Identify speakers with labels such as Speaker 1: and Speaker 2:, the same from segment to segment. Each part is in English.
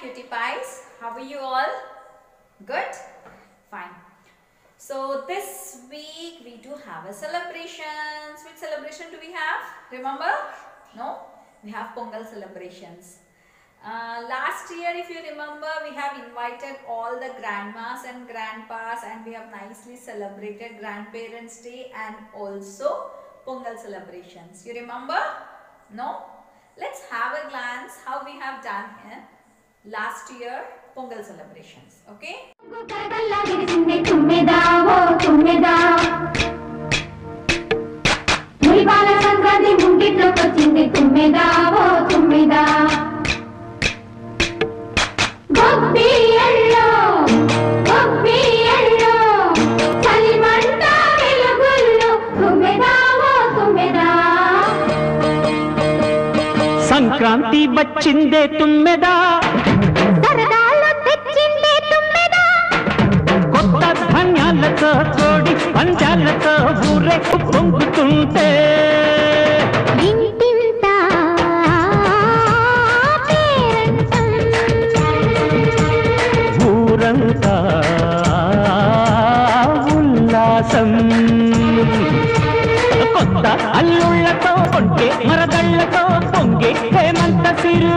Speaker 1: cutie pies. How are you all? Good? Fine. So this week we do have a celebrations. Which celebration do we have? Remember? No? We have Pongal celebrations. Last year, if you remember, we have invited all the grandmas and grandpas and we have nicely celebrated Grandparents' Day and also Pongal celebrations. You remember? No? Let's have a glance how we have done in last year Pongal celebrations. Okay?
Speaker 2: Sankranti వచ్చిందే తుమ్మెదా సరదాలు తెచ్చిందే తుమ్మెదా కొత్త ధాన్యాలతో కోడి పంజాలతో ఊరే పొంగుతుంటే ఇంటింత పేరంటం ఊరంతా ఉల్లాసం కొత్త అల్లుళ్ళతో కొంటే మరదళ్ళతో పొంగే హేమంత సిరు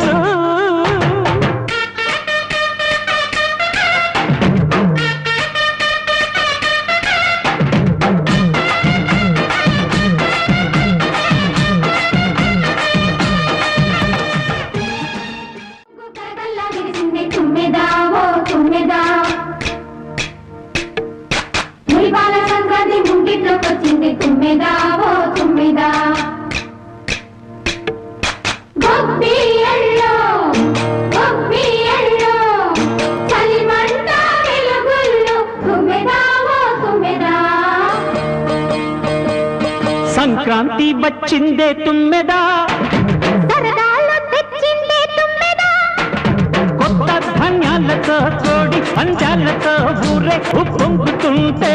Speaker 2: సంక్రాంతి వచ్చిందే తుమ్మెదా సరదాలు తెచ్చిందే తుమ్మెదా కొత్త ధాన్యాలతో కోడి పంజాలతో ఊరే పొంగుతుంటే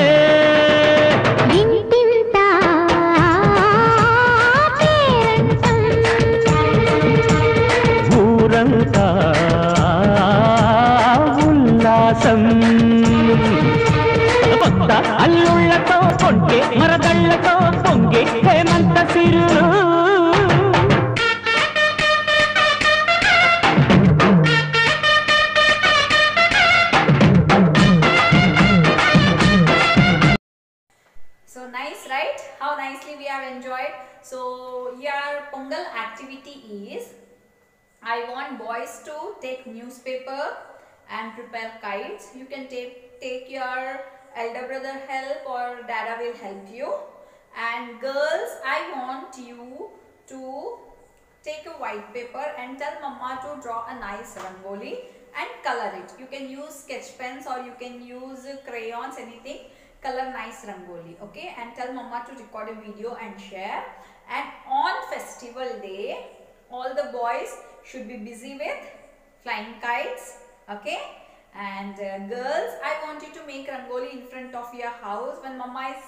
Speaker 2: ఇంటింత పేరంటం ఊరంతా ఉల్లాసం కొత్త అల్లుళ్ళతో కొంటే మరదళ్ళతో పొంగే హేమంత సిరు
Speaker 1: So nice, right? How nicely we have enjoyed. So your Pongal activity is, I want boys to take newspaper and prepare kites. You can take your elder brother help or dada will help you. And girls, I want you to take a white paper and tell mama to draw a nice rangoli and color it. You can use sketch pens or you can use crayons, anything. Color nice rangoli, okay? And tell mama to record a video and share. And on festival day, all the boys should be busy with flying kites, okay? And girls, I want you to make rangoli in front of your house. When mama is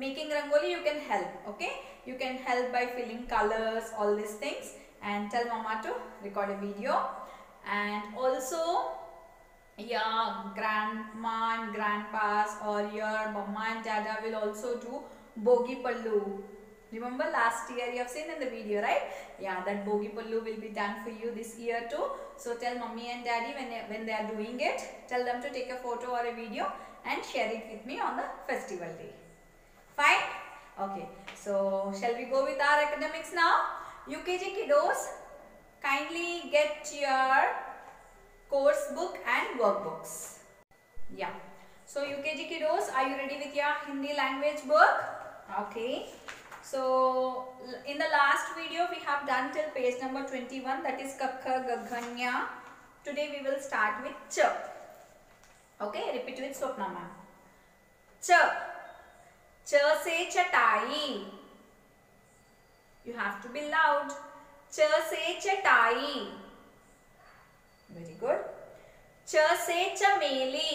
Speaker 1: making rangoli, you can help, okay? You can help by filling colors, all these things, and tell mama to record a video. And also your grandma and grandpas or your mama and dada will also do bogi pallu. Remember last year you have seen in the video, right? Yeah, that bogi pallu will be done for you this year too. So tell mommy and daddy when they are doing it, tell them to take a photo or a video and share it with me on the festival day. Fine? Okay. So shall we go with our academics now? UKG kiddos, kindly get your course book and workbooks. Yeah. So UKG kiddos, are you ready with your Hindi language book? Okay. So in the last video we have done till page number 21, that is Kakha Gaghanya. Today we will start with Cha. Okay, repeat with Swapna ma'am. Cha. Cha se chatai. You have to be loud. Cha se chatai. Very good. Cha se chameli.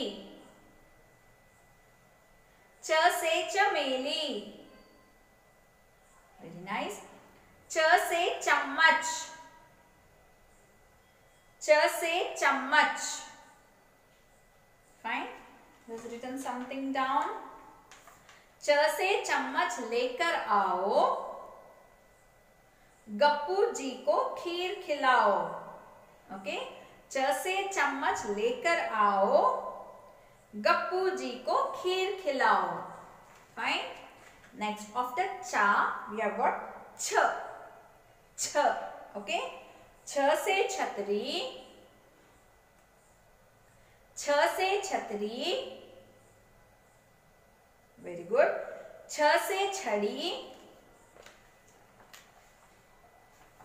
Speaker 1: Cha se chameli. Very nice. Ch se chammach. च से चम्मच. Fine. Has written something down. च से चम्मच लेकर आओ, गप्पू जी को खीर खिलाओ. ओके, च से चम्मच लेकर आओ, गप्पू जी को खीर खिलाओ. फाइन. नेक्स्ट आफ्टर चा वी हैव गॉट छ. छ. ओके, छ से छतरी, छ से छतरी. Very good. छ से छड़ी.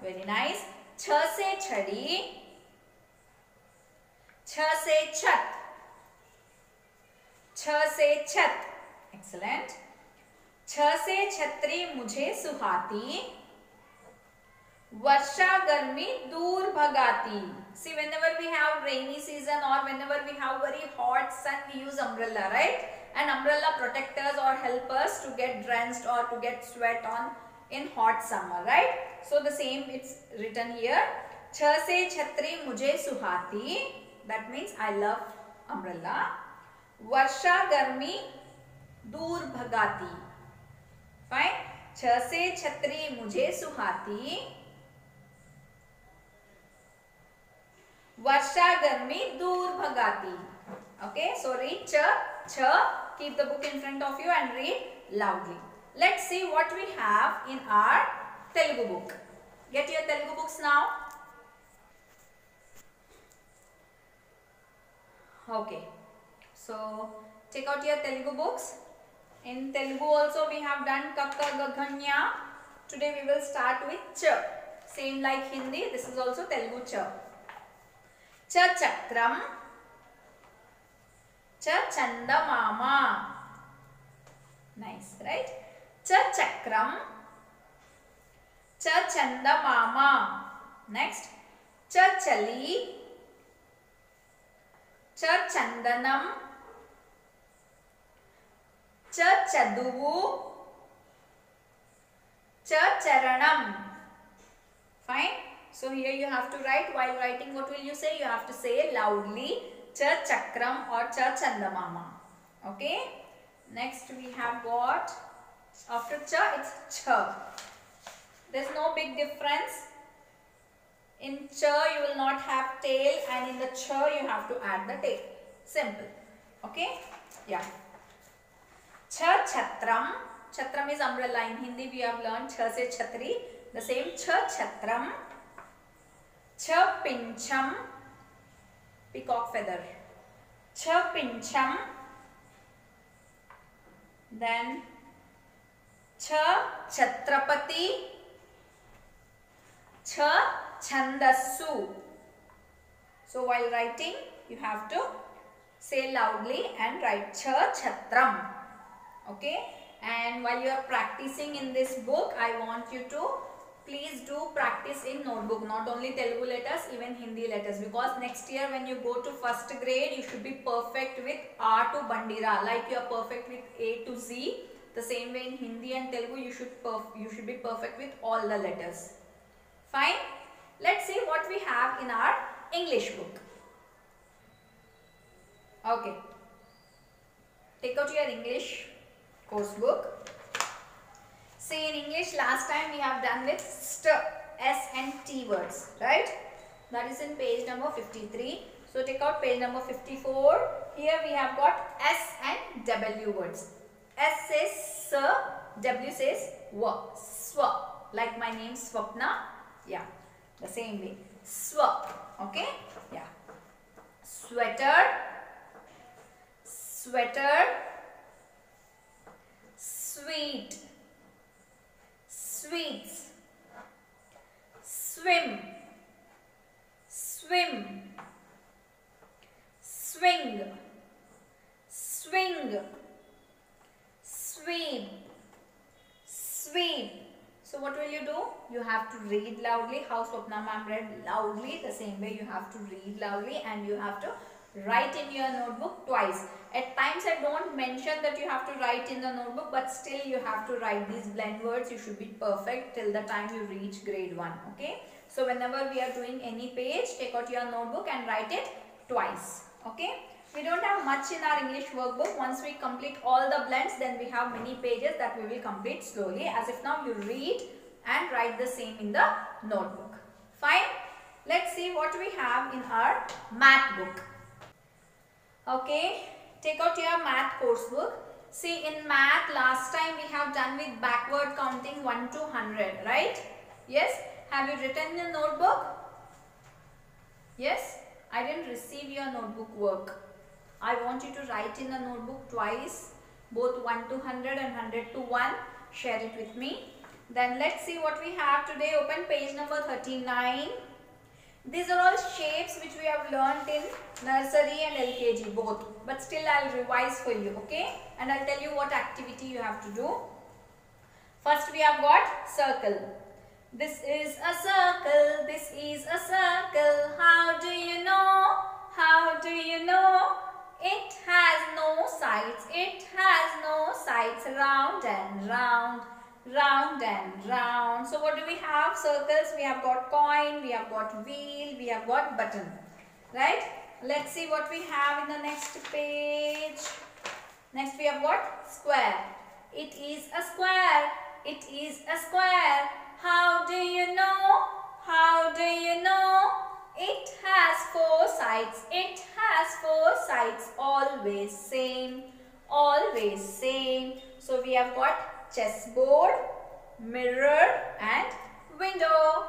Speaker 1: Very nice. छ से छड़ी. छ से छत. छ से छत. एक्सलेंट. छ से छतरी मुझे सुहाती, वर्षा गर्मी दूर भगाती. See, whenever we have rainy season or whenever we have very hot sun, we use umbrella, right? And umbrella protect us or help us to get drenched or to get sweat on in hot summer, right? So the same it's written here. छ से छतरी मुझे सुहाती. That means I love umbrella. वर्षा गर्मी दूर भगाती. Fine. छ से छतरी मुझे सुहाती, वर्षा गर्मी दूर भगाती. Okay, so read ch, ch. Keep the book in front of you and read loudly. Let's see what we have in our Telugu book. Get your Telugu books now. Okay, so take out your Telugu books. In Telugu also we have done Kakka Gaghanya. Today we will start with ch. Same like Hindi, this is also Telugu ch. च चक्रम, च चंदमामा. Nice, right? च चक्रम, च चंदमामा. Next, च चली, च चंदनम, च चदुवु, च चरणम. Fine. So here you have to write. While writing, what will you say? You have to say loudly cha chakram or cha chandamama. Okay. Next we have got, after cha it's cha. There's no big difference. In cha you will not have tail, and in the cha you have to add the tail. Simple. Okay. Yeah. Cha chatram. Chatram is umbrella. In Hindi we have learned cha se chhatri. The same cha chatram. छ पिंचम, peacock feather. छ पिंचम. Then छ छत्रपति, छ छंदस्सु. So while writing you have to say loudly and write छ छत्रम. Okay, and while you are practicing in this book, I want you to please do practice in notebook, not only Telugu letters, even Hindi letters, because next year when you go to first grade you should be perfect with R to Bandira, like you are perfect with A to Z. The same way in Hindi and Telugu you should be perfect with all the letters. Fine. Let's see what we have in our English book. Okay, take out your English course book. See, in English last time we have done with st, s and t words, right? That is in page number 53. So take out page number 54. Here we have got s and w words. S says s, w says w, swa, like my name Swapna. Yeah, the same way. Swa. Okay? Yeah. Sweater, sweater, sweet, sweets, swim, swim, swing, swing, sweep, sweep. So what will you do? You have to read loudly. How Swapna ma'am read loudly, the same way you have to read loudly, and you have to write in your notebook twice. At times I don't mention that you have to write in the notebook, but still you have to write these blend words. You should be perfect till the time you reach grade 1. Okay. So whenever we are doing any page, take out your notebook and write it twice. Okay. We don't have much in our English workbook. Once we complete all the blends, then we have many pages that we will complete slowly. As if now you read and write the same in the notebook. Fine. Let's see what we have in our math book. Okay. Take out your math course book. See, in math last time we have done with backward counting 1 to 100, right? Yes. Have you written in the notebook? Yes. I didn't receive your notebook work. I want you to write in the notebook twice, both 1 to 100 and 100 to 1. Share it with me. Then let's see what we have today. Open page number 39. These are all shapes which we have learnt in nursery and LKG both. But still I'll revise for you, okay? And I'll tell you what activity you have to do. First we have got circle. This is a circle. This is a circle. How do you know? How do you know? It has no sides. It has no sides. Round and round. Round and round. So what do we have? Circles. We have got coin. We have got wheel. We have got button. Right? Let's see what we have in the next page. Next we have got square. It is a square. It is a square. How do you know? How do you know? It has 4 sides. It has 4 sides. Always same. Always same. So we have got chessboard, mirror and window.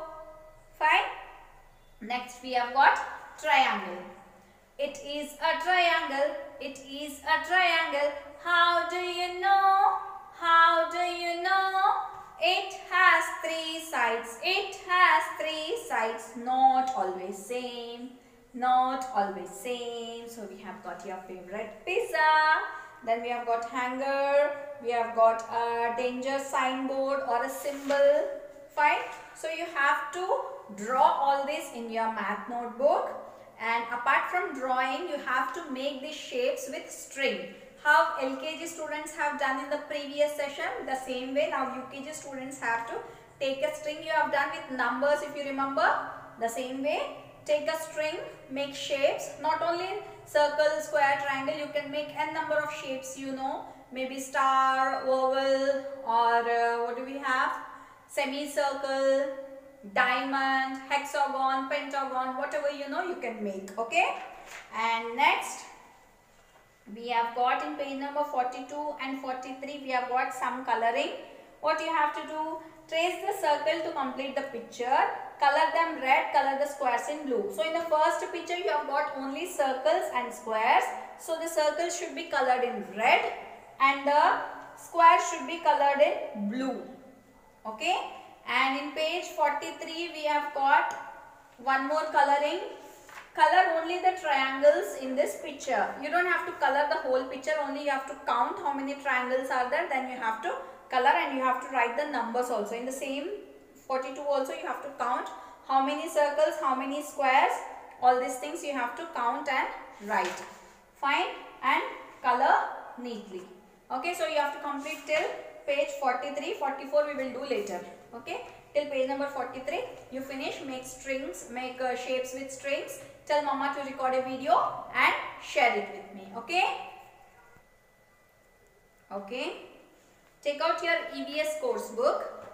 Speaker 1: Fine. Next we have got triangle. It is a triangle. It is a triangle. How do you know? How do you know? It has 3 sides. It has 3 sides. Not always same. Not always same. So we have got your favorite pizza. Then we have got hanger. We have got a danger signboard or a symbol. Fine. So you have to draw all this in your math notebook. And apart from drawing, you have to make these shapes with string. How LKG students have done in the previous session, the same way now UKG students have to take a string you have done with numbers, if you remember. The same way, take a string, make shapes, not only circle, square, triangle, you can make n number of shapes, you know, maybe star, oval, or what do we have, semicircle, diamond, hexagon, pentagon, whatever you know you can make, okay. And next we have got in page number 42 and 43, we have got some coloring. What you have to do, trace the circle to complete the picture, color them red, color the squares in blue. So in the first picture you have got only circles and squares. So the circles should be colored in red and the squares should be colored in blue. Okay. And in page 43 we have got one more coloring. Color only the triangles in this picture. You don't have to color the whole picture, only you have to count how many triangles are there, then you have to color and you have to write the numbers also. In the same 42 also you have to count how many circles, how many squares, all these things you have to count and write. Fine. And color neatly. Okay, so you have to complete till page 43, 44 we will do later. Okay, till page number 43 you finish, make strings, make shapes with strings. Tell mama to record a video and share it with me. Okay. Okay. Take out your EVS course book.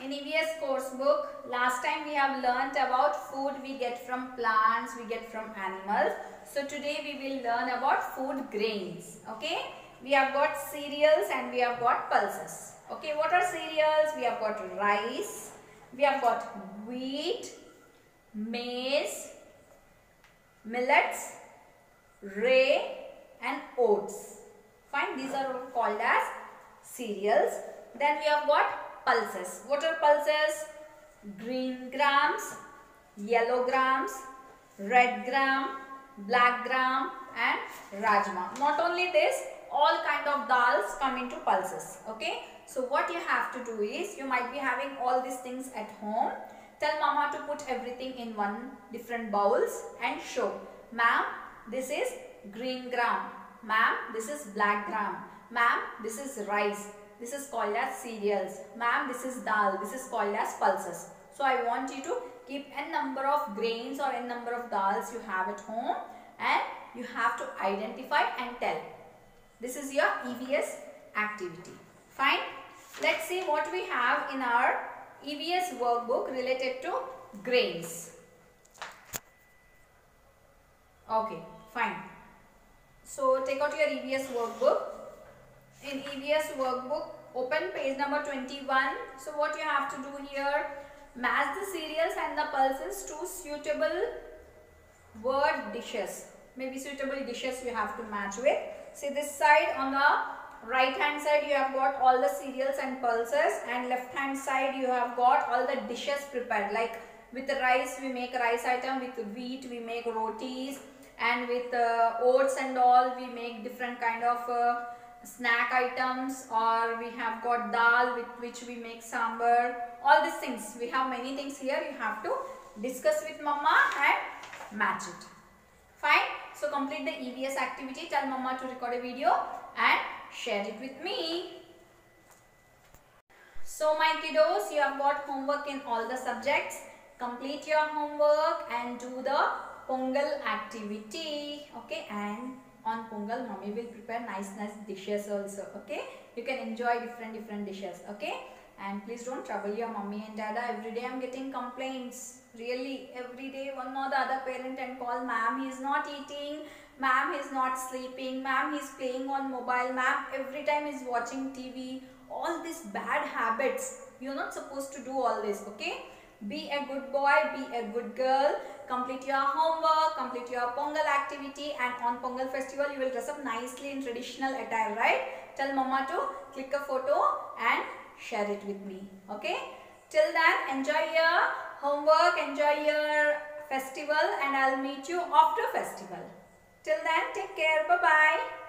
Speaker 1: In EVS course book, last time we have learnt about food we get from plants, we get from animals. So today we will learn about food grains. Okay. We have got cereals and we have got pulses. Okay. What are cereals? We have got rice. We have got wheat, maize, millets, rye and oats. Fine, these are called as cereals. Then we have got pulses. What are pulses? Green grams, yellow grams, red gram, black gram and rajma. Not only this, all kind of dals come into pulses. Okay. So what you have to do is, you might be having all these things at home. Tell mama to put everything in one different bowls and show. Ma'am, this is green gram. Ma'am, this is black gram. Ma'am, this is rice. This is called as cereals. Ma'am, this is dal. This is called as pulses. So I want you to keep n number of grains or n number of dals you have at home, and you have to identify and tell. This is your EVS activity. Fine. Let's see what we have in our EVS workbook related to grains. Okay, fine. So take out your EVS workbook. In EVS workbook, open page number 21. So what you have to do here, match the cereals and the pulses to suitable word dishes. Maybe suitable dishes you have to match with. See this side, on the right hand side you have got all the cereals and pulses, and left hand side you have got all the dishes prepared. Like with the rice we make a rice item, with wheat we make rotis, and with oats and all we make different kind of snack items, or we have got dal with which we make sambar. All these things, we have many things here. You have to discuss with mama and match it. Fine. So complete the EVS activity. Tell mama to record a video and share it with me. So my kiddos, you have got homework in all the subjects. Complete your homework and do the Pongal activity. Okay, and on Pongal mommy will prepare nice dishes also. Okay, you can enjoy different dishes. Okay, and please don't trouble your mommy and dada. Every day I'm getting complaints. Really, every day one or the other parent and call, ma'am he is not eating, ma'am he is not sleeping, ma'am he is playing on mobile, ma'am every time is watching TV. All these bad habits, you're not supposed to do all this. Okay, be a good boy, be a good girl, complete your homework, complete your Pongal activity, and on Pongal festival you will dress up nicely in traditional attire, right? Tell mama to click a photo and share it with me. Okay, till then enjoy your homework, enjoy your festival, and I'll meet you after festival. Till then, take care. Bye bye.